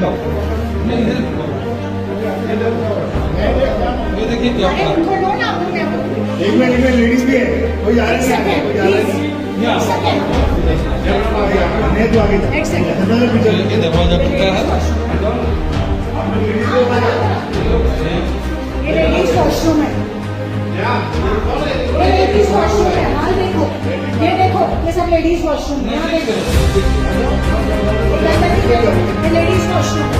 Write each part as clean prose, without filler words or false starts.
ये देखिए क्या अरे उनको लो ना, उनको क्या बोलते हैं? एक मिनट लेडीज भी है, कोई आ रही है, कोई आ रही है। एक सेकंड। नहीं तो आगे एक सेकंड। ये दरवाजा खुलता है। ये लेडीज वॉशरूम है, ये लेडीज वॉशरूम है। हाँ देखो, ये देखो, ये सब लेडीज वॉशरूम है। यहाँ देखो, ये लेडीज वॉशरूम है।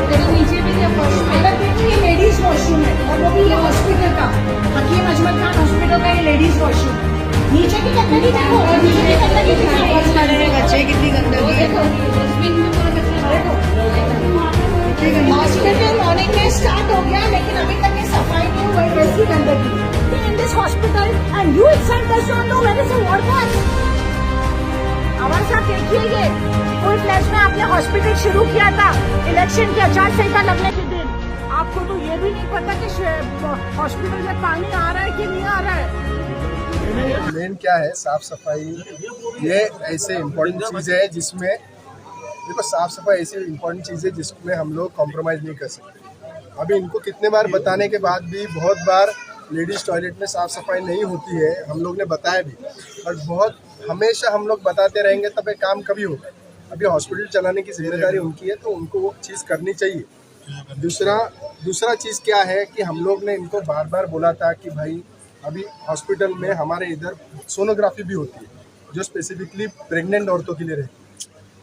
देखो नीचे भी ये वॉशरूम है। अगर देखो ये लेडीज वॉशरूम है, और वो भी ये हॉस्पिटल का, हकीम अजमल खान हॉस्पिटल का ये लेडीज वॉशरूम। नीचे की गंदगी देखो, नीचे की गंदगी देखो, बच्चे कितनी गंदगी है। देखो हॉस्पिटल में मॉर्निंग में स्टार्ट हो गया, लेकिन अभी तक ये सफाई नहीं हुई, वैसी गंदगी in this hospital and you itself does not know where is a water. आवाज साहब देखिए, ये फुल फ्लैश में आपने हॉस्पिटल शुरू किया था इलेक्शन की आचार संहिता लगने के दिन। आपको तो ये भी नहीं पता कि हॉस्पिटल में पानी आ रहा है कि नहीं आ रहा है। मेन क्या है, साफ सफाई ये ऐसे इम्पोर्टेंट चीज़ है जिसमें देखो, साफ सफाई ऐसी इम्पोर्टेंट चीज़ है जिसमें हम लोग कॉम्प्रोमाइज़ नहीं कर सकते। अभी इनको कितने बार बताने के बाद भी बहुत बार लेडीज़ टॉयलेट में साफ सफाई नहीं होती है, हम लोग ने बताया भी, बट बहुत हमेशा हम लोग बताते रहेंगे तब ये काम कभी होगा। अभी हॉस्पिटल चलाने की जिम्मेदारी उनकी है, तो उनको वो चीज़ करनी चाहिए। दूसरा चीज़ क्या है कि हम लोग ने इनको बार बार बोला था कि भाई अभी हॉस्पिटल में हमारे इधर सोनोग्राफी भी होती है, जो स्पेसिफिकली प्रेग्नेंट औरतों के लिए रहती है।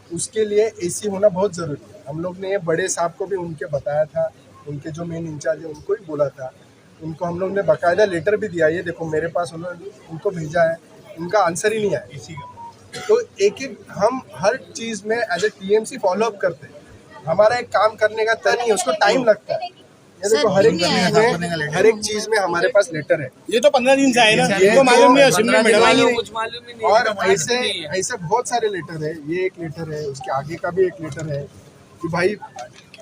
उसके लिए एसी होना बहुत ज़रूरी है। हम लोग ने ये बड़े साहब को भी उनके बताया था, उनके जो मेन इंचार्ज है उनको भी बोला था। उनको हम लोग ने बाकायदा लेटर भी दिया, ये देखो मेरे पास उन्होंने उनको भेजा है, उनका आंसर ही नहीं आया इसी का। तो एक हम हर चीज़ में एज ए टीएमसी फॉलोअप करते हैं। हमारा एक काम करने का तरीका है, उसको टाइम लगता है। ये देखो हर एक चीज में हमारे पास लेटर है। ये तो 15 दिन से आए ना, इनको मालूम नहीं है, शिमला मैडम आई नहीं। कुछ मालूम ही नहीं। और ऐसे बहुत सारे लेटर है, ये एक लेटर है, उसके आगे का भी एक लेटर है कि भाई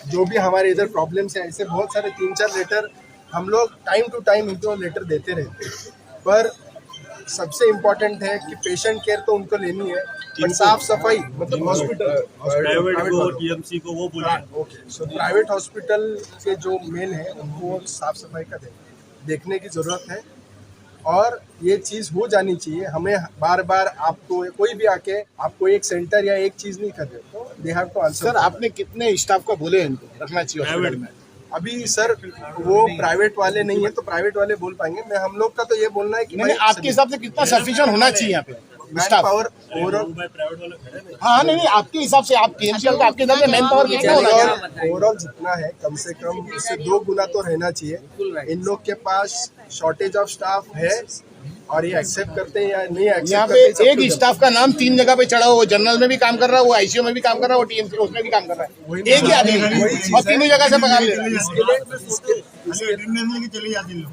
जो भी हमारे इधर प्रॉब्लम्स है, ऐसे बहुत सारे 3-4 लेटर हम लोग टाइम टू टाइम इनको लेटर देते रहते हैं। पर सबसे इम्पोर्टेंट है कि पेशेंट केयर तो उनको लेनी है, पर साफ सफाई मतलब हॉस्पिटल टीएमसी को वो बोला। ओके, सो प्राइवेट हॉस्पिटल के जो मेन है उनको साफ सफाई का देखने की ज़रूरत है, और ये चीज़ हो जानी चाहिए। हमें बार बार आपको कोई भी आके आपको एक सेंटर या एक चीज़ नहीं कर रहे, तो they have to answer. Sir आपने कितने स्टाफ को बोले इनको रखना चाहिए प्राइवेट में? अभी सर वो प्राइवेट वाले नहीं है, तो प्राइवेट वाले बोल पाएंगे। मैं हम लोग का तो ये बोलना है कि नहीं, आपके हिसाब से कितना सफिशिएंट होना चाहिए यहाँ पे स्टाफ? पावर ओवरऑल हाँ नहीं, आपके हिसाब से आप टीएमसी आपके हिसाब से मैन पावर कितना होना चाहिए? ओवरऑल जितना है कम से कम उससे 2 गुना तो रहना चाहिए। इन लोग के पास शॉर्टेज ऑफ स्टाफ है, और ये एक्सेप्ट करते हैं या नहीं एक्सेप्ट यहाँ करते हैं, पे एक स्टाफ का नाम 3 जगह पे चढ़ा हो, वो जनरल में भी काम कर रहा है, वो आईसीयू में भी काम कर रहा है, वो टीएमसी उसमें भी काम कर रहा है, एक ही आदमी और तीनों जगह से पकड़ ले रहा है।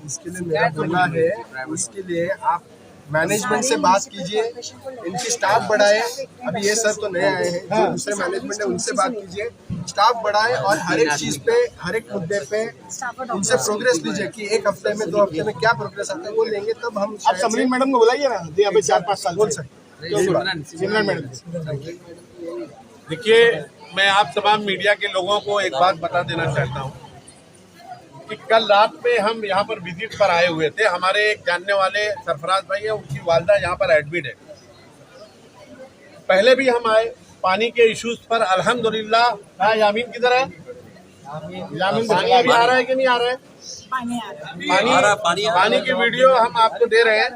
इसके लिए मेरा बोलना है, उसके लिए आप मैनेजमेंट से बात कीजिए, इनकी स्टाफ बढ़ाए। अभी ये सर तो नए आए हैं, जो दूसरे मैनेजमेंट है उनसे बात कीजिए, स्टाफ बढ़ाए, और हर एक चीज पे, हर एक मुद्दे पे उनसे प्रोग्रेस लीजिए कि 1 हफ्ते में 2 हफ्ते में क्या प्रोग्रेस आता है वो लेंगे, तब हम आप समरीन मैडम को बुलाइए ना, जो यहाँ पे 4-5 साल बोल सकते हैं। सिमरन मैडम। देखिए, मैं आप तमाम मीडिया के लोगों को एक बात बता देना चाहता हूँ कि कल रात में हम यहाँ पर विजिट पर आए हुए थे। हमारे एक जानने वाले सरफराज भाई है, उनकी वालदा यहाँ पर एडमिट है। पहले भी हम आए पानी के इश्यूज पर, अल्हम्दुलिल्लाह। यामीन किधर है? यामीन पानी अभी आ रहा है कि नहीं आ रहा है? पानी की वीडियो हम आपको दे रहे हैं,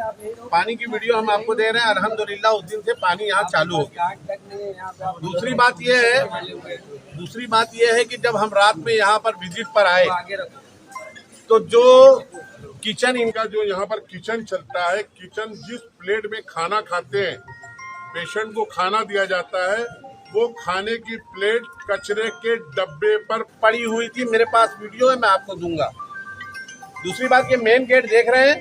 पानी की वीडियो हम आपको दे रहे हैं। अल्हम्दुलिल्लाह उस दिन से पानी यहाँ चालू हो गया। दूसरी बात यह है कि जब हम रात में यहाँ पर विजिट पर आए, तो जो किचन इनका जो यहाँ पर किचन चलता है, किचन जिस प्लेट में खाना खाते हैं, पेशेंट को खाना दिया जाता है, वो खाने की प्लेट कचरे के डब्बे पर पड़ी हुई थी। मेरे पास वीडियो है, मैं आपको दूंगा। दूसरी बात, ये मेन गेट देख रहे हैं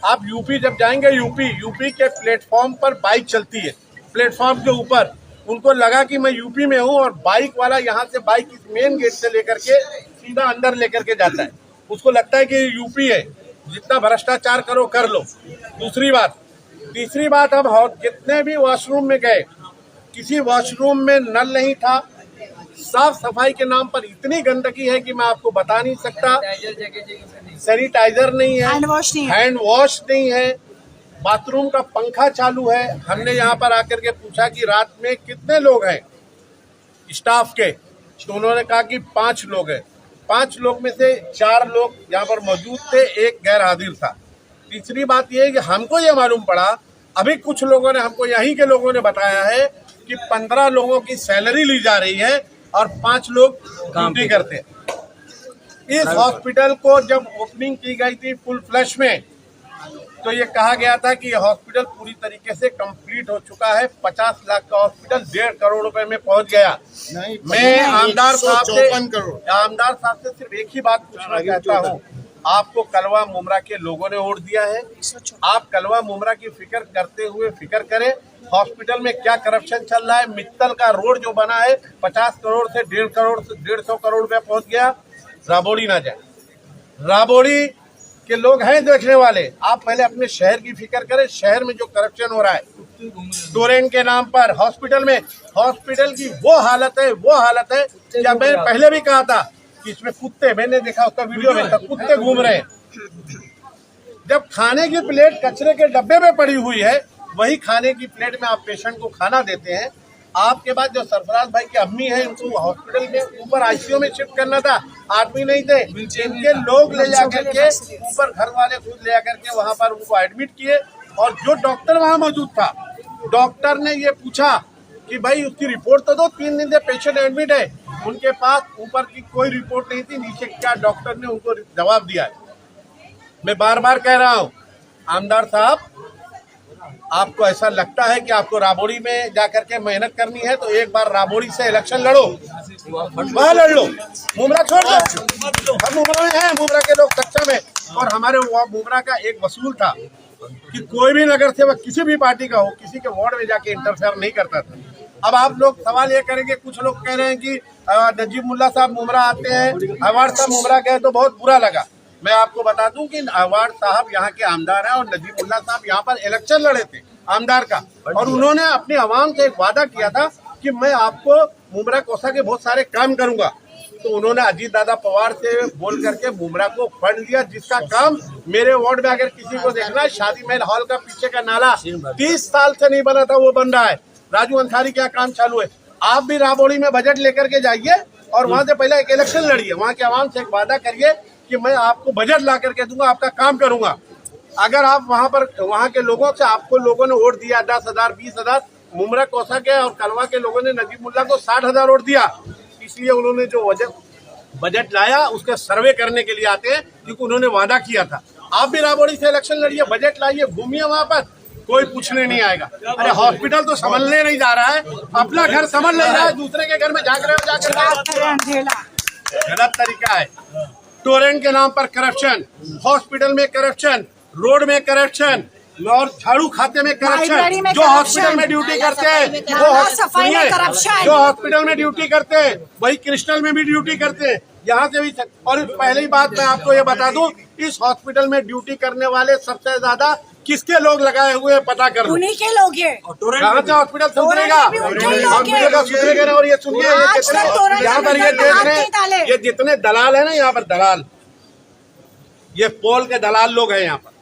आप, यूपी जब जाएंगे, यूपी के प्लेटफॉर्म पर बाइक चलती है, प्लेटफॉर्म के ऊपर। उनको लगा कि मैं यूपी में हूँ, और बाइक वाला यहाँ से बाइक इस मेन गेट से लेकर के सीधा अंदर लेकर के जाता है। उसको लगता है कि यूपी है, जितना भ्रष्टाचार करो कर लो। तीसरी बात, अब जितने भी वॉशरूम में गए, किसी वॉशरूम में नल नहीं था, साफ सफाई के नाम पर इतनी गंदगी है कि मैं आपको बता नहीं सकता। सैनिटाइजर नहीं है, हैंड वॉश नहीं है। हैंड वॉश नहीं है, बाथरूम का पंखा चालू है। हमने यहाँ पर आकर के पूछा कि रात में कितने लोग हैं स्टाफ के, तो उन्होंने कहा कि 5 लोग हैं। 5 लोग में से 4 लोग यहाँ पर मौजूद थे, एक गैर हाजिर था। तीसरी बात यह है कि हमको ये मालूम पड़ा, अभी कुछ लोगों ने हमको यहीं के लोगों ने बताया है कि 15 लोगों की सैलरी ली जा रही है और 5 लोग ड्यूटी करते हैं। इस हॉस्पिटल को जब ओपनिंग की गई थी फुल फ्लश में, तो ये कहा गया था कि यह हॉस्पिटल पूरी तरीके से कंप्लीट हो चुका है। 50 लाख का हॉस्पिटल 1.5 करोड़ रुपए में पहुंच गया। मैं आमदार साहब से सिर्फ एक ही बात पूछना चाहता हूँ, आपको कलवा मुमरा के लोगों ने वोट दिया है, आप कलवा मुमरा की फिक्र करते हुए फिक्र करें हॉस्पिटल में क्या करप्शन चल रहा है। मित्तल का रोड जो बना है 50 करोड़ से 1.5 करोड़ से 150 करोड़ रुपया पहुंच गया। राबोड़ी ना जाए, राबोड़ी के लोग हैं देखने वाले, आप पहले अपने शहर की फिक्र करें। शहर में जो करप्शन हो रहा है टोरेंट के नाम पर हॉस्पिटल में, हॉस्पिटल की वो हालत है या मैं पहले भी कहा था कि इसमें कुत्ते, मैंने देखा उसका वीडियो में था, कुत्ते घूम रहे हैं। जब खाने की प्लेट कचरे के डब्बे में पड़ी हुई है, वही खाने की प्लेट में आप पेशेंट को खाना देते हैं। आपके बाद जो सरफराज भाई की अम्मी है, उनको हॉस्पिटल के ऊपर आईसीयू में शिफ्ट करना था, आदमी नहीं थे, इनके लोग ले जाकर के ऊपर, घर वाले खुद ले जाकर के वहां पर उनको एडमिट किए। और जो डॉक्टर वहां मौजूद था, डॉक्टर ने ये पूछा कि भाई उसकी रिपोर्ट तो दो, 3 दिन से पेशेंट एडमिट है। उनके पास ऊपर की कोई रिपोर्ट नहीं थी, नीचे क्या डॉक्टर ने उनको जवाब दिया है। मैं बार बार कह रहा हूँ, आमदार साहब, आपको ऐसा लगता है कि आपको राबोड़ी में जाकर के मेहनत करनी है तो एक बार राबोड़ी से इलेक्शन लड़ो, वहाँ लड़ लो, मुमरा छोड़ दो। हम मुमरा में हैं, मुमरा के लोग सक्षम है। और हमारे मुमरा का एक वसूल था कि कोई भी नगर सेवक किसी भी पार्टी का हो, किसी के वार्ड में जाके इंटरफेयर नहीं करता था। अब आप लोग सवाल ये करेंगे, कुछ लोग कह रहे हैं कि नजीब मुल्ला साहब मुमरा आते हैं, अवार्ड साहब मुमरा गए तो बहुत बुरा लगा। मैं आपको बता दूं कि अवार्ड साहब यहाँ के आमदार हैं और नजीब मुल्ला साहब यहाँ पर इलेक्शन लड़े थे आमदार का, और उन्होंने अपने आवाम से एक वादा किया था कि मैं आपको मुमरा कोसा के बहुत सारे काम करूंगा। तो उन्होंने अजीत दादा पवार से बोल करके मुमरा को फंड दिया, जिसका काम मेरे वार्ड में अगर किसी को देखना है, शादी महल हॉल का पीछे का नाला 30 साल से नहीं बना था, वो बन रहा है। राजू अंसारी क्या काम चालू है। आप भी राबोड़ी में बजट लेकर के जाइए और वहां से पहले एक इलेक्शन लड़िए, वहां के आवाम से एक वादा करिए कि मैं आपको बजट ला करके दूंगा, आपका काम करूंगा। अगर आप वहां पर, वहां के लोगों से, आपको लोगों ने वोट दिया 10,000 20,000, मुमरा कोसा के और कलवा के लोगों ने नजीब मुल्ला को 60,000 वोट दिया, इसलिए उन्होंने जो बजट लाया उसका सर्वे करने के लिए आते हैं, क्योंकि उन्होंने वादा किया था। आप भी राबोड़ी से इलेक्शन लड़िए, बजट लाइए, घूमिए वहां पर, कोई पूछने नहीं आएगा। अरे हॉस्पिटल तो संभलने नहीं जा रहा है, अपना घर संभल नहीं रहा है, दूसरे के घर में झांक रहे हो जाकर, गलत तरीका है। टोरेंट के नाम पर करप्शन, हॉस्पिटल में करप्शन, रोड में करप्शन और झाड़ू खाते में करप्शन। जो हॉस्पिटल में ड्यूटी करते हैं वो सफाई में करप्शन, जो हॉस्पिटल में ड्यूटी करते हैं वही क्रिस्टल में भी ड्यूटी करते हैं, यहाँ से भी। और पहली बात मैं आपको ये बता दूं, इस हॉस्पिटल में ड्यूटी करने वाले सबसे ज्यादा किसके लोग लगाए हुए हैं पता कर लो, उन्हीं के लोग हैं। कहाँ से हॉस्पिटल सुधरेगा, हॉस्पिटल का सुधरेगा। और ये सुनिए, यहाँ पर ये देख रहे हैं, ये जितने दलाल है ना यहाँ पर, दलाल, ये पोल के दलाल लोग हैं यहाँ पर।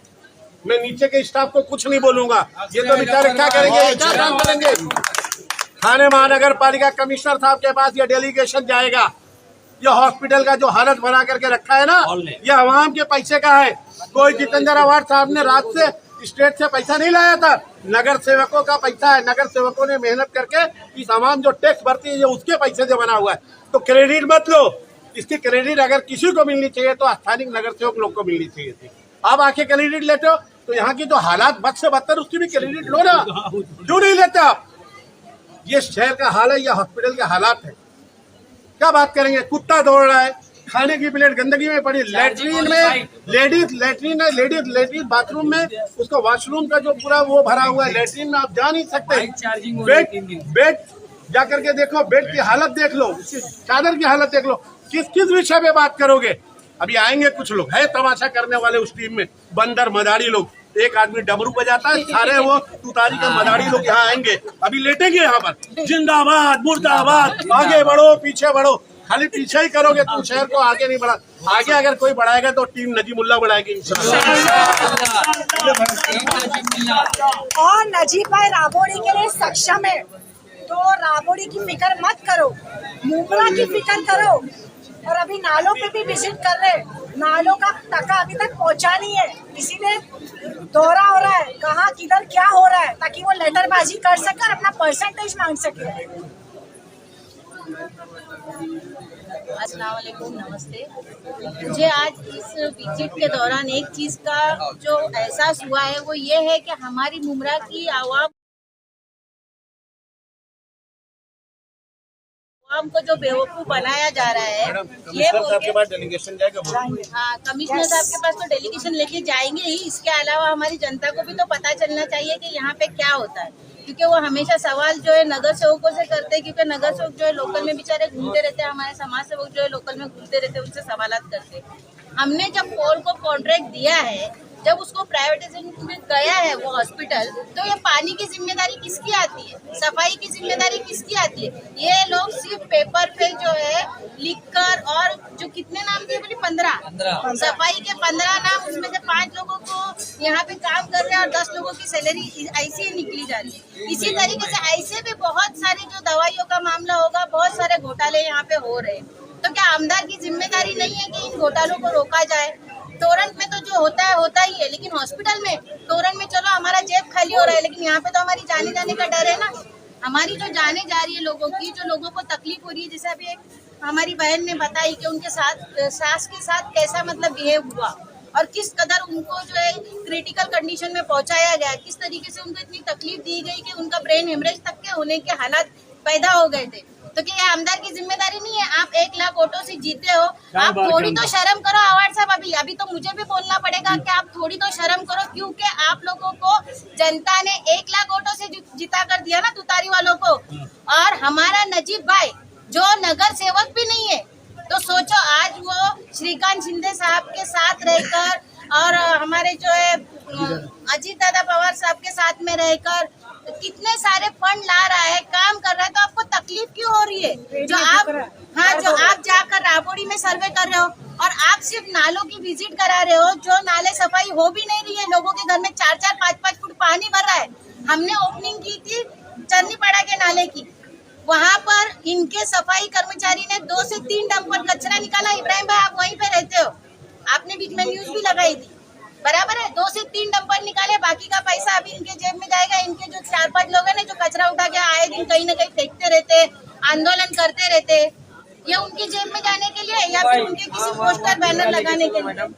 मैं नीचे के स्टाफ को कुछ नहीं बोलूंगा, ये तो बेचारे क्या करेंगे, क्या काम करेंगे। थाने महानगर पालिका कमिश्नर साहब के पास ये डेलीगेशन जाएगा। ये हॉस्पिटल का जो हालत बना करके रखा है ना, ये आवाम के पैसे का है। कोई जितेंद्र अवार्ड साहब ने रात से स्टेट से पैसा नहीं लाया था, नगर सेवकों का पैसा है। नगर सेवकों ने मेहनत करके इस आवाम जो टैक्स भरती है, ये उसके पैसे से बना हुआ है। तो क्रेडिट मत लो, इसकी क्रेडिट अगर किसी को मिलनी चाहिए तो स्थानीय नगर सेवक लोग को मिलनी चाहिए थी। आप आके क्रेडिट लेते हो तो यहाँ की जो हालात बद से बदतर, उसकी भी क्रेडिट लो ना, क्यों नहीं लेते आप। ये शहर का हाल है, ये हॉस्पिटल के हालात है, क्या बात करेंगे। कुत्ता दौड़ रहा है, खाने की प्लेट गंदगी में पड़ी, लेटरीन में लेडीज बाथरूम में उसका वॉशरूम का जो पूरा वो भरा हुआ है, लेटरीन में आप जा नहीं सकते। बेड जाकर के देखो, बेड की हालत देख लो, चादर की हालत देख लो, किस विषय पे बात करोगे। अभी आएंगे कुछ लोग, है तमाशा करने वाले उस टीम में, बंदर मदारी लोग, एक आदमी डमरू बजाता है, सारे वो तुतारी का मदारी लोग यहाँ आएंगे, अभी लेटेंगे यहाँ पर, जिंदाबाद मुर्दाबाद, आगे बढ़ो पीछे बढ़ो, खाली पीछे ही करोगे तुम शहर को आगे नहीं बढ़ा। आगे अगर कोई बढ़ाएगा तो टीम नजीमुल्ला बढ़ाएगी और नजीब भाई राबोड़ी के लिए सक्षम है, तो राबोड़ी की फिक्र मत करो, मुमरा की फिक्र करो। और अभी नालों पे भी विजिट कर रहे, नालों का टका अभी तक पहुंचा नहीं है, इसीलिए दौरा हो रहा है कहाँ किधर क्या हो रहा है, ताकि वो लेटरबाजी कर सके और अपना परसेंटेज मांग सके। अस्सलाम वालेकुम, नमस्ते। मुझे आज इस विजिट के दौरान एक चीज़ का जो एहसास हुआ है वो ये है कि हमारी मुमरा की आवाम को जो बेवकूफ़ बनाया जा रहा है, ये आपके पास डेलीगेशन जाएगा। हाँ, कमिश्नर साहब के पास तो डेलीगेशन लेके जाएंगे ही, इसके अलावा हमारी जनता को भी तो पता चलना चाहिए कि यहाँ पे क्या होता है, क्योंकि वो हमेशा सवाल जो है नगर सेवकों से करते हैं, क्योंकि नगर सेवक जो है लोकल में बेचारे घूमते रहते हैं, हमारे समाज सेवक जो है लोकल में घूमते रहते हैं, उनसे सवालात करते हैं। हमने जब पोल को कॉन्ट्रैक्ट दिया है, जब उसको प्राइवेटाइजेशन में गया है वो हॉस्पिटल, तो ये पानी की जिम्मेदारी किसकी आती है, सफाई की जिम्मेदारी किसकी आती है? ये लोग सिर्फ पेपर पे जो है लिखकर, और जो कितने नाम दिए बोले 15 सफाई के 15 नाम, उसमें से 5 लोगों को यहाँ पे काम कर रहे हैं और 10 लोगों की सैलरी ऐसे ही निकली जा रही है। इसी तरीके से ऐसे भी बहुत सारे जो दवाइयों का मामला होगा, बहुत सारे घोटाले यहाँ पे हो रहे हैं। तो क्या आमदार की जिम्मेदारी नहीं है कि इन घोटालों को रोका जाए? तोरंट में तो जो होता ही है, लेकिन हॉस्पिटल में, तोरंट में चलो हमारा जेब खाली हो रहा है, लेकिन यहाँ पे तो हमारी जाने जाने का डर है ना। हमारी जो जाने जा रही है लोगों की, जो लोगों को तकलीफ हो रही है, जैसे अभी एक हमारी बहन ने बताई कि उनके साथ सास के साथ कैसा मतलब बिहेव हुआ और किस कदर उनको जो है क्रिटिकल कंडीशन में पहुंचाया गया, किस तरीके से उनको इतनी तकलीफ दी गई कि उनका ब्रेन हेमरेज तक के होने के हालात पैदा हो गए थे। तो क्या ये आमदार की जिम्मेदारी नहीं है? आप 1 लाख वोटों से जीते हो, आप थोड़ी तो शर्म करो। आवाज साहब, अभी तो मुझे भी बोलना पड़ेगा कि आप थोड़ी तो शर्म करो, क्योंकि आप लोगों को जनता ने 1 लाख वोटों से जिता कर दिया ना तुतारी वालों को। और हमारा नजीब भाई जो नगर सेवक भी नहीं है, तो सोचो आज वो श्रीकांत शिंदे साहब के साथ रहकर और हमारे जो है अजीत दादा पवार साहब के साथ में रहकर कितने सारे फंड ला रहा है, काम कर रहा है, तो आपको तकलीफ क्यों हो रही है? जो आप जाकर राबोड़ी में सर्वे कर रहे हो और आप सिर्फ नालों की विजिट करा रहे हो, जो नाले सफाई हो भी नहीं रही है, लोगों के घर में 4-4, 5-5 फुट पानी भर रहा है। हमने ओपनिंग की थी चन्नीपाड़ा के नाले की, वहाँ पर इनके सफाई कर्मचारी ने 2 से 3 डंपर कचरा निकाला। इब्राहिम भाई, आप वहीं पे रहते हो, आपने बीच में न्यूज भी लगाई थी, बराबर है। 2 से 3 डंपर निकाले, बाकी का पैसा अभी इनके जेब में जाएगा। इनके जो 4-5 लोग हैं ना, जो कचरा उठा के आए दिन कहीं ना कहीं फेंकते रहते, आंदोलन करते रहते, ये उनकी जेब में जाने के लिए या फिर उनके किसी पोस्टर बैनर लगाने के लिए?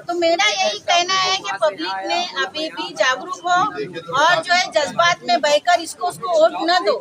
तो मेरा यही कहना है कि पब्लिक में अभी भी जागरूक हो और जो है जज्बात में बहकर इसको उसको वोट न दो।